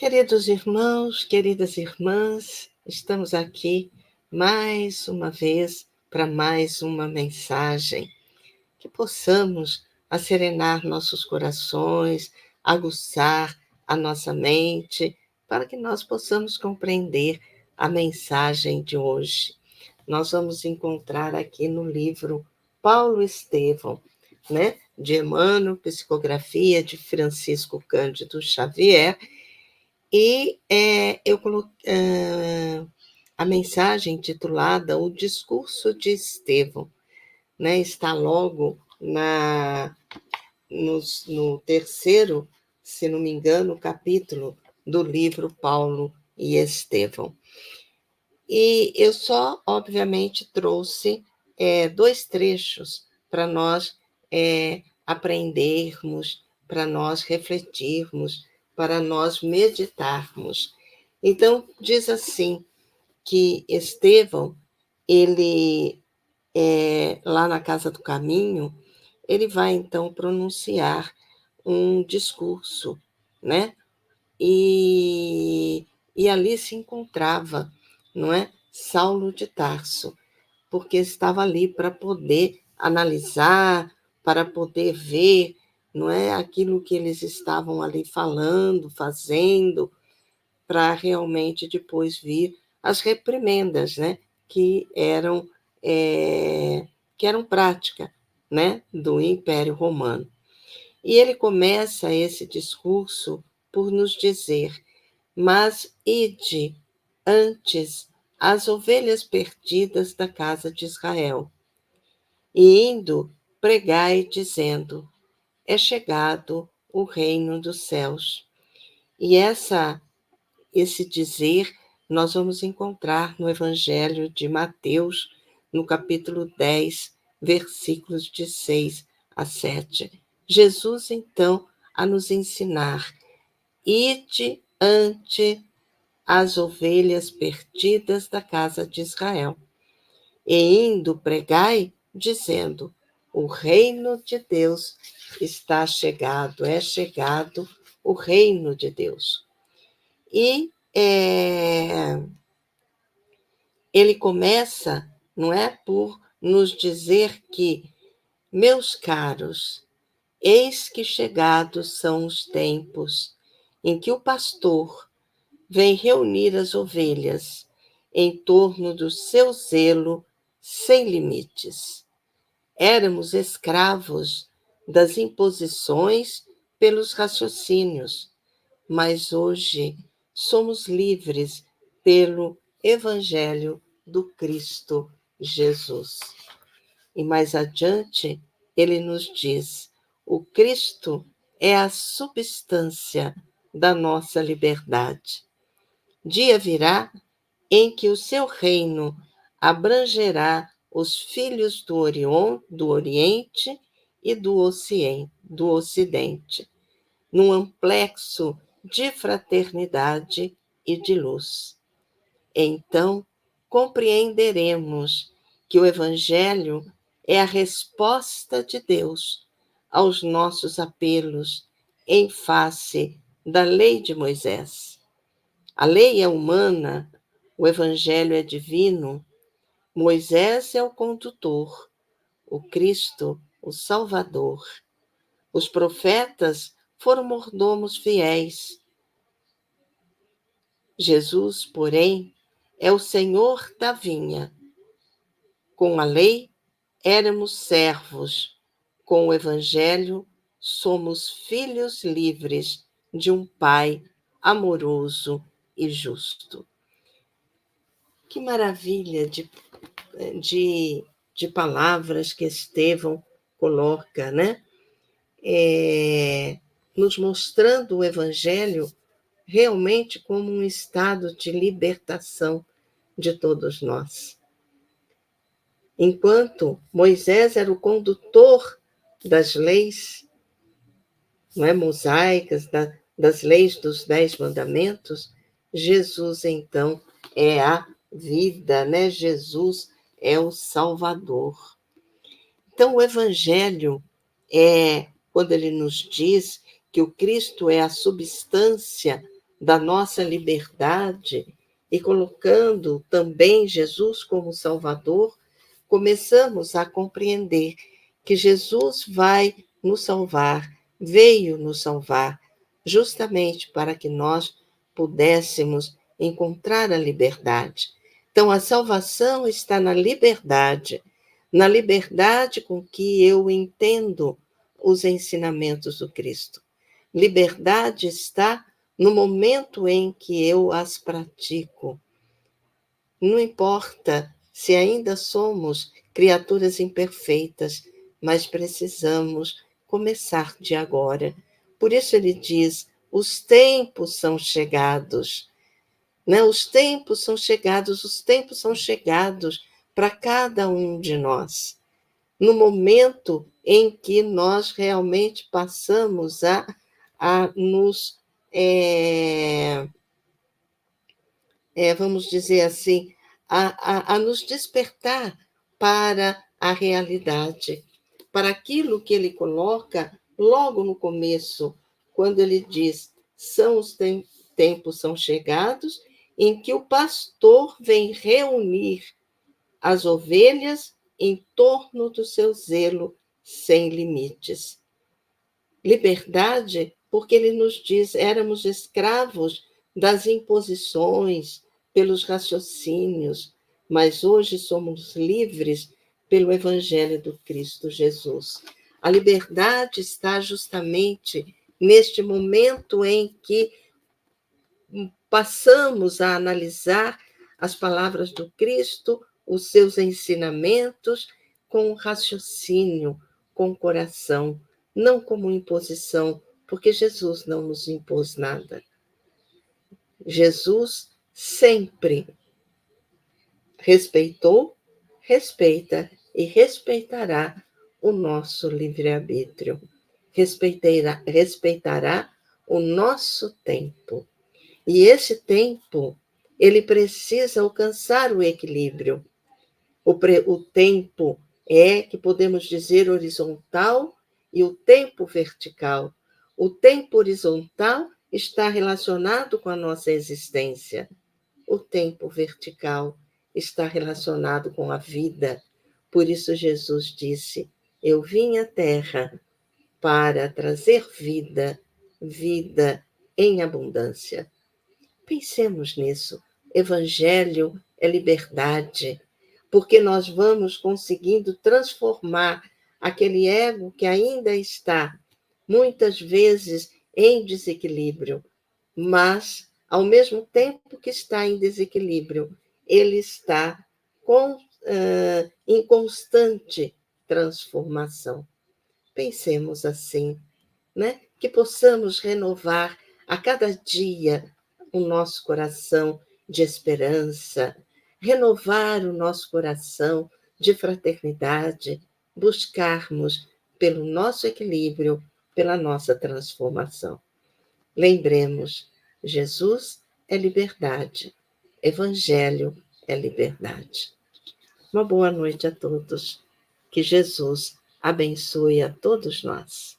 Queridos irmãos, queridas irmãs, estamos aqui mais uma vez para mais uma mensagem, que possamos acerenar nossos corações, aguçar a nossa mente, para que nós possamos compreender a mensagem de hoje. Nós vamos encontrar aqui no livro Paulo Estevão, né, de Emmanuel, psicografia de Francisco Cândido Xavier, e eu coloquei a mensagem titulada O Discurso de Estevão, né? Está logo no terceiro, se não me engano, capítulo do livro Paulo e Estevão. E eu só, obviamente, trouxe dois trechos para nós aprendermos, para nós refletirmos, para nós meditarmos. Então, diz assim, que Estevão, ele, lá na Casa do Caminho, ele vai, então, pronunciar um discurso, né? E ali se encontrava, não é? Saulo de Tarso, porque estava ali para poder analisar, para poder ver, não é, aquilo que eles estavam ali falando, fazendo, para realmente depois vir as reprimendas, né, que eram prática, né, do Império Romano. E ele começa esse discurso por nos dizer: mas ide antes as ovelhas perdidas da casa de Israel, e indo pregai, dizendo: é chegado o reino dos céus. E esse dizer nós vamos encontrar no Evangelho de Mateus, no capítulo 10, versículos de 6 a 7. Jesus, então, a nos ensinar: ide ante as ovelhas perdidas da casa de Israel, e indo pregai, dizendo: o reino de Deus está chegado, é chegado o reino de Deus. E ele começa, não é, por nos dizer que, meus caros, eis que chegados são os tempos em que o pastor vem reunir as ovelhas em torno do seu zelo sem limites. Éramos escravos das imposições pelos raciocínios, mas hoje somos livres pelo Evangelho do Cristo Jesus. E mais adiante, ele nos diz: o Cristo é a substância da nossa liberdade. Dia virá em que o seu reino abrangerá os filhos do Oriente e do Ocidente, num amplexo de fraternidade e de luz. Então, compreenderemos que o Evangelho é a resposta de Deus aos nossos apelos em face da lei de Moisés. A lei é humana, o Evangelho é divino, Moisés é o condutor, o Cristo, o Salvador. Os profetas foram mordomos fiéis. Jesus, porém, é o Senhor da vinha. Com a lei, éramos servos. Com o Evangelho, somos filhos livres de um Pai amoroso e justo. Que maravilha de palavras que Estevão coloca, né? Nos mostrando o Evangelho realmente como um estado de libertação de todos nós. Enquanto Moisés era o condutor das leis, não é, mosaicas, das leis dos 10 mandamentos, Jesus, então, é a vida, né? Jesus é o Salvador. Então, o Evangelho quando ele nos diz que o Cristo é a substância da nossa liberdade e colocando também Jesus como Salvador, começamos a compreender que Jesus vai nos salvar, veio nos salvar, justamente para que nós pudéssemos encontrar a liberdade. Então, a salvação está na liberdade com que eu entendo os ensinamentos do Cristo. Liberdade está no momento em que eu as pratico. Não importa se ainda somos criaturas imperfeitas, mas precisamos começar de agora. Por isso ele diz: os tempos são chegados. Né? Os tempos são chegados para cada um de nós. No momento em que nós realmente passamos a nos, vamos dizer assim, a nos despertar para a realidade, para aquilo que ele coloca logo no começo, quando ele diz: tempos são chegados em que o pastor vem reunir as ovelhas em torno do seu zelo sem limites. Liberdade, porque ele nos diz: éramos escravos das imposições, pelos raciocínios, mas hoje somos livres pelo Evangelho do Cristo Jesus. A liberdade está justamente neste momento em que passamos a analisar as palavras do Cristo, os seus ensinamentos, com raciocínio, com coração, não como imposição, porque Jesus não nos impôs nada. Jesus sempre respeitou, respeita e respeitará o nosso livre-arbítrio. Respeitará o nosso tempo. E esse tempo, ele precisa alcançar o equilíbrio. O tempo é, que podemos dizer, horizontal e o tempo vertical. O tempo horizontal está relacionado com a nossa existência. O tempo vertical está relacionado com a vida. Por isso Jesus disse: eu vim à Terra para trazer vida, vida em abundância. Pensemos nisso. Evangelho é liberdade, porque nós vamos conseguindo transformar aquele ego que ainda está, muitas vezes, em desequilíbrio, mas, ao mesmo tempo que está em desequilíbrio, ele está em constante transformação. Pensemos assim, né? Que possamos renovar a cada dia o nosso coração de esperança, renovar o nosso coração de fraternidade, buscarmos pelo nosso equilíbrio, pela nossa transformação. Lembremos, Jesus é liberdade, Evangelho é liberdade. Uma boa noite a todos. Que Jesus abençoe a todos nós.